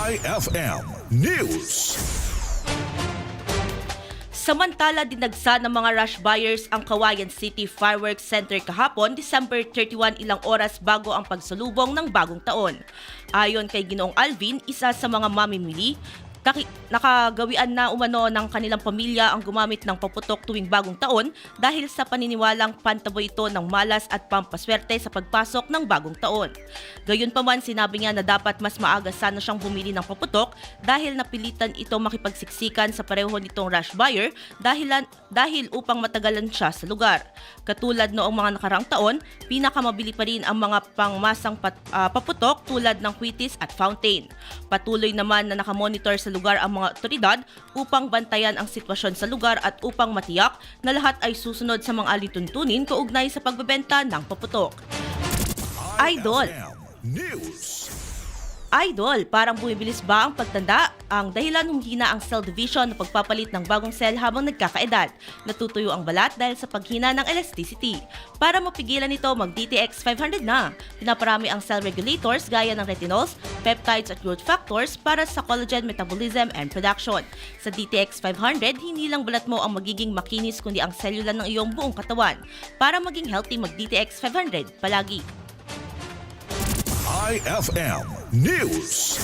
IFM News. Samantala, dinagsa ng mga rush buyers ang Kawayan City Fireworks Center kahapon, December 31, ilang oras bago ang pagsalubong ng bagong taon. Ayon kay Ginoong Alvin, isa sa mga mamimili, nakagawian na umano ng kanilang pamilya ang gumamit ng paputok tuwing bagong taon dahil sa paniniwalang pantabo ito ng malas at pampaswerte sa pagpasok ng bagong taon. Gayunpaman, sinabi niya na dapat mas maaga sana siyang bumili ng paputok dahil napilitan ito makipagsiksikan sa pareho nitong rush buyer dahil upang matagalan siya sa lugar. Katulad noong mga nakarang taon, pinakamabili pa rin ang mga pangmasang paputok tulad ng kwitis at fountain. Patuloy naman na nakamonitor sa lugar ang mga otoridad upang bantayan ang sitwasyon sa lugar at upang matiyak na lahat ay susunod sa mga alituntunin kaugnay sa pagbebenta ng paputok. Idol. IFM News. Idol, parang bumibilis ba ang pagtanda? Ang dahilan humihina ang cell division na pagpapalit ng bagong cell habang nagkakaedad. Natutuyo ang balat dahil sa paghina ng elasticity. Para mapigilan ito, mag-DTX 500 na. Pinaparami ang cell regulators gaya ng retinols, peptides at growth factors para sa collagen metabolism and production. Sa DTX 500, hindi lang balat mo ang magiging makinis kundi ang selula ng iyong buong katawan. Para maging healthy, mag-DTX 500 palagi. IFM News.